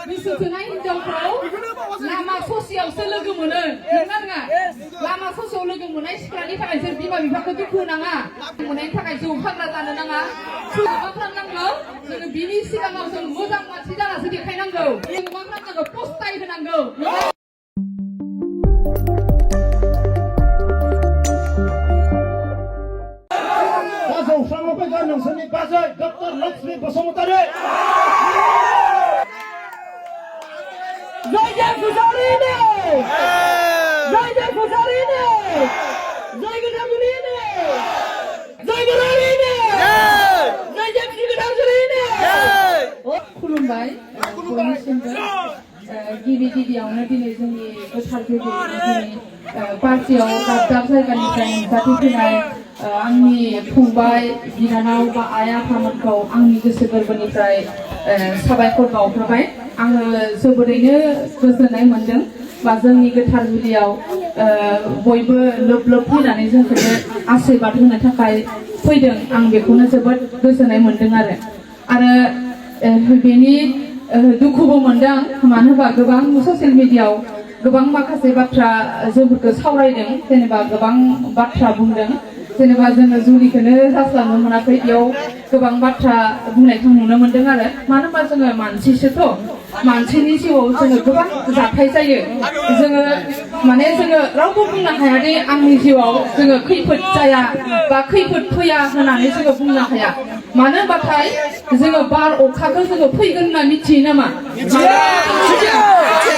गोसोथोनाय हिनजावखौ लामा ससेयावसो लोगो मोनो नंगौना नङा लामा ससेयाव लोगो मोननाय सिख्लानि थाखाय जों बिमा बिफाखौ दुखु होनाङा मोननायनि थाखाय जौ फाग्ला जानो नाङा मा खालामनांगौ जोङो बिनि सिगाङाव जों मोजां मानसि जानासो देखायनांगौ जों मा खालामनांगौ पस्टाय होनांगौ जौस्राङाव फैगोन नोंसोरनि बाजै डक्टर लक्ष्मी बसुमतारी जय फुजारीनो जय फुजारीनो जय गोदामुनिनो जय गोदामुनिनो जय श्री गोदामुनिनो खुलुमबाय बयनिसिमबो गिबि गिबियावनो दिनै जोंनि गोथार दिनै पार्टियाव दाब दाब जायगानिफ्राय नुजाथि फैनाय आंनि फंबाय बिनानाव बा आइ आफामोनखौ आंनि गोसो गोरबोनिफ्राय साबायखर बावहरबाय आङो जोबोरैनो गोजोननाय मोनदों बा जोंनि गोथार जुलियाव बयबो लोब लोब फैनानै जोंखौ आशीर्बाद होनो थाखाय फैदों आं बेखौनो जोबोद गोजोननाय मोनदों आरो बेनि दुखुबो मोनदों मानो होनबा गोबां ससियेल मिडियायाव गोबां माखासे बाथ्रा जोंफोरखौ सावरायदों जेनेबा गोबां बाथ्रा बुंदों जेनेबा जोङो जुलिखौनो जास्लाबनो मोनाखै बेयाव गोबां बाथ्रा बुंनायखौ नुनो मोनदों आरो मानो होनबा जोङो मानसिसोथ' मानसिनि जिउआव जोङो गोबां जाथाय जायो जोङो माने जोङो रावबो बुंनो हाया दे आंनि जिउआव जोङो खैफोद जाया बा खैफोद फैया होननानै जोङो बुंनो हाया मानो होनबाथाय जोङो बार अखाखौ जोङो फैगोन होनना मिथियो नामा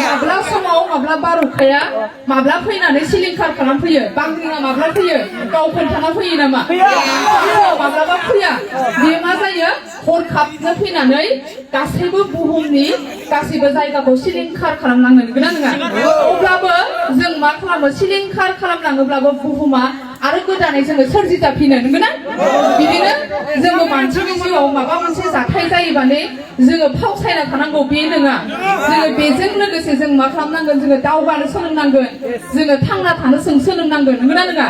माब्ला समाव माब्ला बार अखाया माब्ला फैनानै सिलिंखार खालामफैयो बांग्रिङा माब्ला फैयो गाव खोन्थाना फैयो नामा माब्लाबा फैया बेयो मा जायो हरखाबनो फैनानै गासैबो बुहुमनि गासैबो जायगाखौ सिलिंखार खालामलांनो गोनां नङा अब्लाबो जों मा खालामो सिलिंखार खालामलाङोब्लाबो बुहुमा आरो गोदानै जोङो सोरजिजाफिनो नंगौना बिदिनो जोङो मानसिनि जिउआव माबा मोनसे जाथाय जायोबानो जोङो फावसायना थानांगौ बे नङा जोङो बेजों लोगोसे जों मा खालामनांगोन जोङो दावगानो सोलोंनांगोन जोङो थांना थानो सोलोंनांगोन नंगौना नङा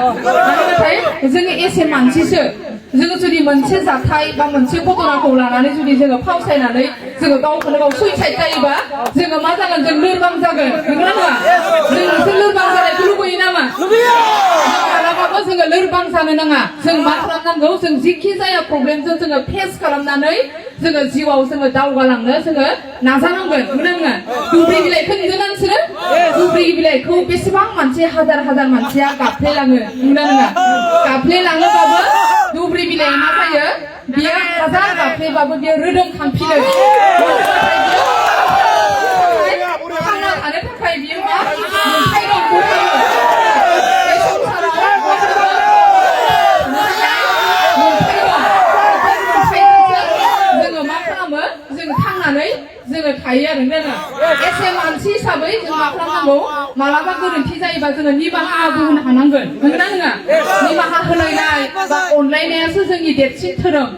नाथाय जोङो एसे मानसिसो जोङो जुदि मोनसे जाथाय बा मोनसे घटनाखौ लानानै जुदि जोङो फावसायनानै जोङो गावखौनो गाव सुइसाइड जायोबा जोङो मा जागोन जों लोरबां जागोन नंगौना नङा जों मोनसे लोरबां जानायखौ लुबैयो नामा मालाबाबो जोङो लोरबां जानो नाङा जों मा खालामनांगौ जों जिखि जाया प्रब्लेमजों जोङो फेस खालामनानै जोङो जिउआव जोङो दावगालांनो जोङो नाजानांगोन नंगौना नङा दुब्रि बिलाइखौ नुदोंना नोंसोरो दुब्रि बिलाइखौ बेसेबां मानसि हाजार हाजार मानसिया गाफ्लेलाङो नंगौना नङा गाफ्लेलाङोबाबो दुब्रि बिलाइआ मा जायो बियो हाजार गाफ्लेबाबो बियो रोदोमखांफिनो थांना थानो थाखाय बियो मा मोनथाय दं बे संसाराव जोङो मा खालामो जों थांनानै जोङो थायो आरो नोङो एसे मानसि हिसाबै जों मा खालामनांगौ मालाबा गोरोन्थि जायोबा जोङो निमाहा होनो हानांगोन नंगौना नङा निमाहा होलायनाय बा अनलायनायासो जोंनि देरसिन धोरोम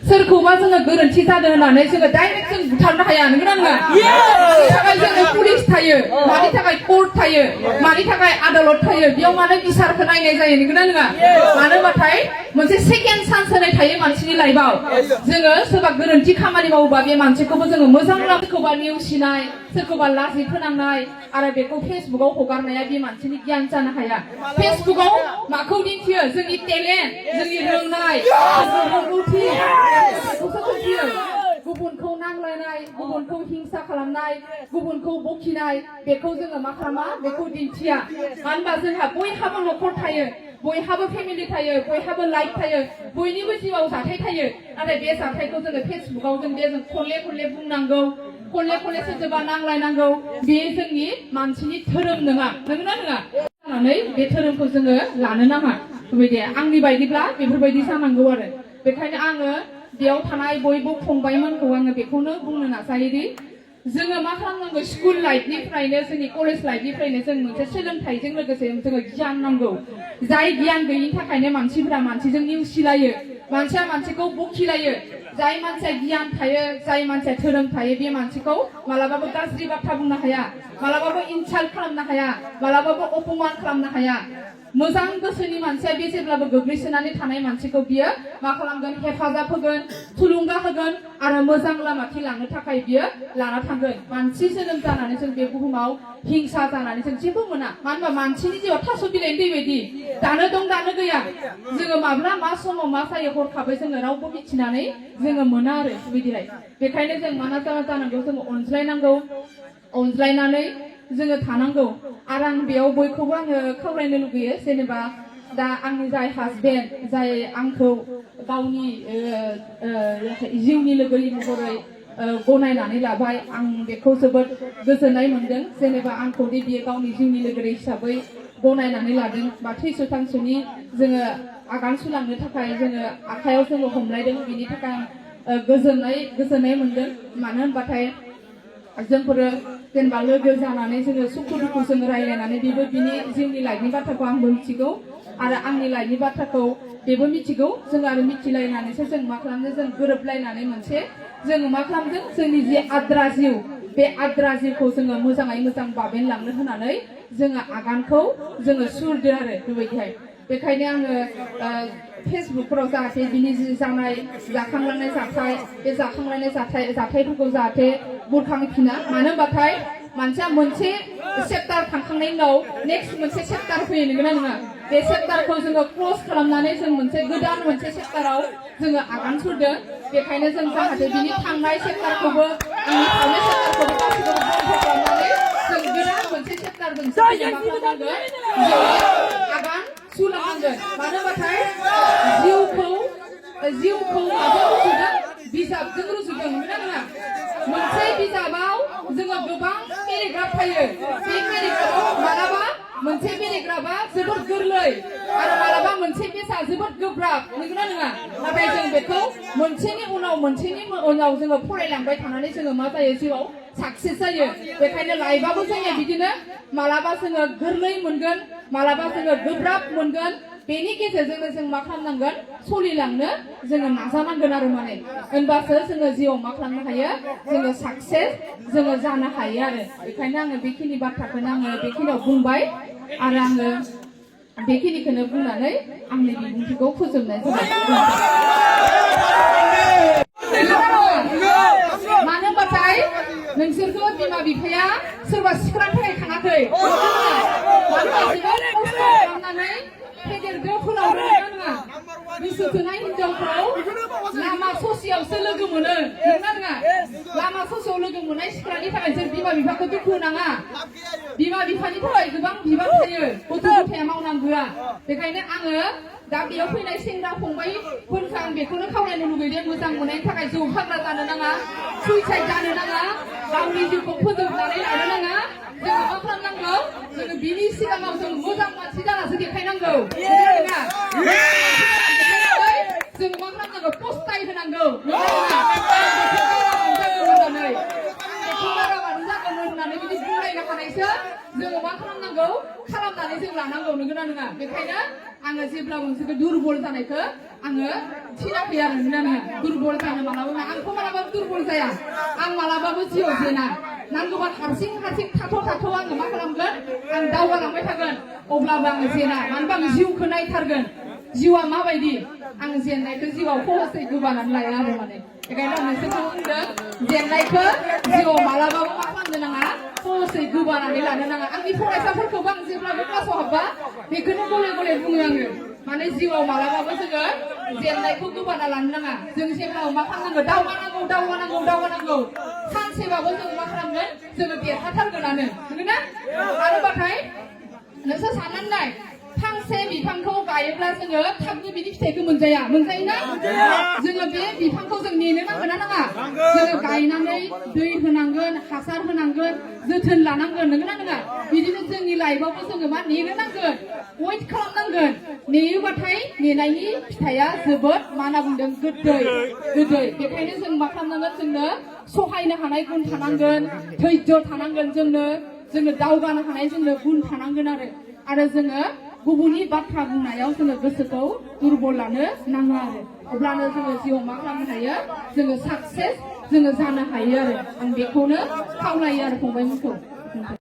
सोरखौबा जोङो गोरोन्थि जादों होननानै जोङो डाइरेक्ट जों बुथारनो हाया नंगौना नङा मानि थाखाय जोङो पुलिस थायो मानि थाखाय कोर्ट थायो मानि थाखाय आदालत थायो बेयाव मानो बिसारखौ नायनाय जायो नंगौना नङा मानो होनबाथाय मोनसे सेकेन्ड चान्स होनाय थायो मानसिनि लाइफआव जोङो सोरबा गोरोन्थि खामानि मावोबा बे मानसिखौबो जोङो मोजां सोरखौबा नेवसिनाय सोरखौबा लाजि फोनांनाय आरो बेखौ फेसबुकआव हगारनाया बे मानसिनि गियान जानो हाया फेसबुकआव माखौ दिन्थियो जोंनि टेलेन्ट जोंनि रोंनाय रोंगौथि गुबुनखौ नांलायनाय गुबुनखौ हिंसा खालामनाय गुबुनखौ बखिनाय बेखौ जोङो मा खालामा बेखौ दिन्थिया मानो होनबा जोंहा बयहाबो न'खर थायो बयहाबो फेमिलि थायो बयहाबो लाइफ थायो बयनिबो जिउआव जाथाय थायो नाथाय बे जाथायखौ जोङो फेसबुकआव जों खनले खनले बुंनांगौ खनले खनले सोरजोंबा नांलायनांगौ बे जोंनि मानसिनि धोरोम नङा नंगौना नङा जानानै बे धोरोमखौ जोङो लानो नाङा बेबायदि आंनि बायदिब्ला बेफोरबायदि जानांगौ आरो बेखायनो आङो बेयाव थानाय बयबो फंबायमोनखौ आङो बेखौनो बुंनो नाजायोदि जोङो मा खालामनांगौ स्कुल लाइफनिफ्रायनो जोंनि कलेज लाइफनिफ्रायनो जों मोनसे सोलोंथाइजों लोगोसे जोङो गियान नांगौ जाय गियान गैयिनि थाखायनो मानसिफोरा मानसिजों नेवसिलायो मानसिया मानसिखौ बखिलायो जाय मानसिया गियान थायो जाय मानसिया धोरोम थायो बे मानसिखौ मालाबाबो गाज्रि बाथ्रा बुंनो हाया मालाबाबो इनसाल्ट खालामनो हाया मालाबाबो अपमान खालामनो हाया मोजां गोसोनि मानसिया बे जेब्लाबो गोग्लैसोनानै थानाय मानसिखौ बियो मा खालामगोन हेफाजाब होगोन थुलुंगा होगोन आरो मोजां लामाथिं लांनो थाखाय बियो लाना थांगोन मानसि जोनोम जानानै जों बे बुहुमाव हिंसा जानानै जों जेबो मोना मानो होनबा मानसिनि जिउआव थास' बिलाइनि दै बायदि दानो दं दानो गैया जोङो माब्ला मा समाव मा जायो हरखाबै जोङो रावबो मिथिनानै जोङो मोना आरो बिदिहाय बेखायनो जों मा जानांगौ जोङो अनज्लायनांगौ अनज्लायनानै जोङो थानांगौ आरो आं बेयाव बयखौबो आङो खावलायनो लुगैयो जेनेबा दा आंनि जाय हासबेन्ड जाय आंखौ गावनि जिउनि लोगो महरै गनायनानै लाबाय आं बेखौ जोबोद गोजोननाय मोनदों जेनेबा आंखौ दि बियो गावनि जिउनि लोगो हिसाबै गनायनानै लादों बा थैस' थांस'नि जोङो आगान सुरलांनो थाखाय जोङो आखायाव जोङो हमलायदों बिनि थाखाय आं गोजोननाय मोनदों मानो होनबाथाय जोंफोरो जेनेबा लोगो जानानै जोङो सुखु दुखु जोङो रायलायनानै बेबो बिनि जिउनि लाइफनि बाथ्राखौ आंबो मिथिगौ आरो आंनि लाइफनि बाथ्राखौ बेबो मिथिगौ जों आरो मिथिलायनानैसो जों मा खालामदों जों गोरोबलायनानै मोनसे जोङो मा खालामदों जोंनि जे आद्रा जिउ बे आद्रा जिउखौ जोङो मोजाङै मोजां बाबेनलांनो होनानै जोङो आगानखौ जोङो सुरदो आरो बेबायदिहाय बेखायनो आङो फेसबुकफोराव जाहाथे बिनि जि जानाय जाखांलांनाय जाथाय बे जाखांलांनाय जाथायफोरखौ जाहाथे बुरखांफिना मानो होनबाथाय मानसिया मोनसे चेप्टार थांखांनायनि उनाव नेक्स्ट मोनसे चेप्टार फैयो नंगौना नङा बे चेप्टारखौ जोङो क्ल'ज खालामनानै जों मोनसे गोदान मोनसे चेप्टाराव जोङो आगान सुरदों बेखायनो जों जाहाथे बिनि थांनाय चेप्टारखौबो आंनि थांनाय चेप्टारखौबो गासैखौबो बन्द खालामनानै जों गोदान मोनसे चेप्टारजों मा खालामनांगोन जोङो आगान सुरलांनांगोन मानो होनबाथाय जिउखौ माजों रुजुदों बिजाबजों रुजुदों नंगौना नङा मोनसे बिजाबाव जोङो गोबां पेराग्राफ थायो बे पेराग्राफाव मालाबा मोनसे पेराग्राफा जोबोद गोरलै आरो मालाबा मोनसे पेजआ जोबोद गोब्राब नंगौना नङा नाथाय जों बेखौ मोनसेनि उनाव जोङो फरायलांबाय थानानै जोङो मा जायो जिउआव साक्सेस जायो बेखायनो लाइफआबो जोंनिया बिदिनो मालाबा जोङो गोरलै मोनगोन मालाबा जोङो गोब्राब मोनगोन बेनि गेजेरजोंनो जों मा खालामनांगोन सलिलांनो जोङो नाजानांगोन आरो माने होनबासो जोङो जिउआव मा खालामनो हायो जोङो साक्सेस जोङो जानो हायो आरो बेखायनो आङो बेखिनि बाथ्राखौनो आङो बेखिनियाव बुंबाय आरो आङो बेखिनिखौनो बुंनानै आंनि बिबुंथिखौ फोजोबनाय जाबाय मानो होनबाथाय नोंसोरखौ बिमा बिफाया सोरबा सिख्लानि थाखाय खाङाखै मानो होनबा जोबोद खस्थ' खालामनानै फेदेरदो फोलावदो नङा गोसो थोनाय हिनजावखौ लामा ससेयावसो लोगो मोनो नंगौना नङा लामा ससेयाव लोगो मोननाय सिख्लानि थाखाय जों बिमा बिफाखौ दुखु होनाङा बिमा बिफानि थाखाय गोबां बिबान थायो गथ' गथाया मावनांगौआ बेखायनो आङो दा बेयाव फैनाय सेंग्रा फंबायफोरखौ आं बेखौनो खावलायनो लुगैदों मोजां मोननायनि थाखाय जौ फाग्ला जानो नाङा सुइसाइड जानो नाङा गावनि जिउखौ फोजोबनानै लानो नाङा जोङो मा खालामनांगौ जोङो बिनि सिगाङाव जों मोजां मानसि जानासो देखायनांगौ जों मा खालामनांगौ पस्टाय होनांगौ होननानै बिदि बुंलायनो हानायसो जोङो मा खालामनांगौ खालामनानै जों लानांगौ नंगौना नङा बेखायनो आङो जेब्लाबो नोंसोरखौ दुरबल जानायखौ आङो थिनाखै आरो नंगौना नङा दुरबल जानो मालाबाबो आंथ' मालाबाबो दुरबल जाया आं मालाबाबो जिउआव जेना नांगौबा हारसिं थाथ' आङो मा खालामगोन आं दावगालांबाय थागोन अब्लाबो आङो जेना मानो होनबा आं जिउखौ नायथारगोन जिउआ माबायदि आं जेननायखौ जिउआव खहसै गोबानानै लाया आरो माने बेखायनो आं नोंसोरखौ बुंदों जेननायखौ जिउआव मालाबाबो मा खालामनो नाङा खहसै गोबानानै लानो नाङा आंनि फरायसाफोरखौबो आं जेब्लाबो क्लासाव हाबबा बेखौनो गले बुङो आङो माने जिउआव मालाबाबो जोङो जेननायखौ गोबाना लानो नाङा जों जेब्लाबो मा खालामनांगौ दावगानांगौ सानसेबाबो जोङो मा खालामगोन जोङो देरहाथारगोनानो नंगौना आरोबाथाय नोंसोर साननानै नाय फांसे बिफांखौ गायोब्ला जोङो थाबनो बिनि फिथाइखौ मोनजायोना जोङो बे बिफांखौ जों नेनो नांगोन ना नाङा जोङो गायनानै दै होनांगोन हासार होनांगोन जोथोन लानांगोन नंगौना नङा बिदिनो जोंनि लाइफआवबो जोङो मा नेनो नांगोन वेट खालामनांगोन नेयोबाथाय नेनायनि फिथाइया जोबोद मा होनना बुंदों गोदै बेखायनो जों मा खालामनांगोन जोंनो सहायनो हानाय गुन थानांगोन धैर्य थानांगोन जोंनो दावगानो हानाय जोंनो गुन थानांगोन आरो जोङो गुबुननि बाथ्रा बुंनायाव जोङो गोसोखौ दुरबल लानो नाङा आरो अब्लानो जोङो जिउआव मा खालामनो हायो जोङो साक्सेस जोङो जानो हायो आरो आं बेखौनो खावलायो आरो फंबायमोनखौ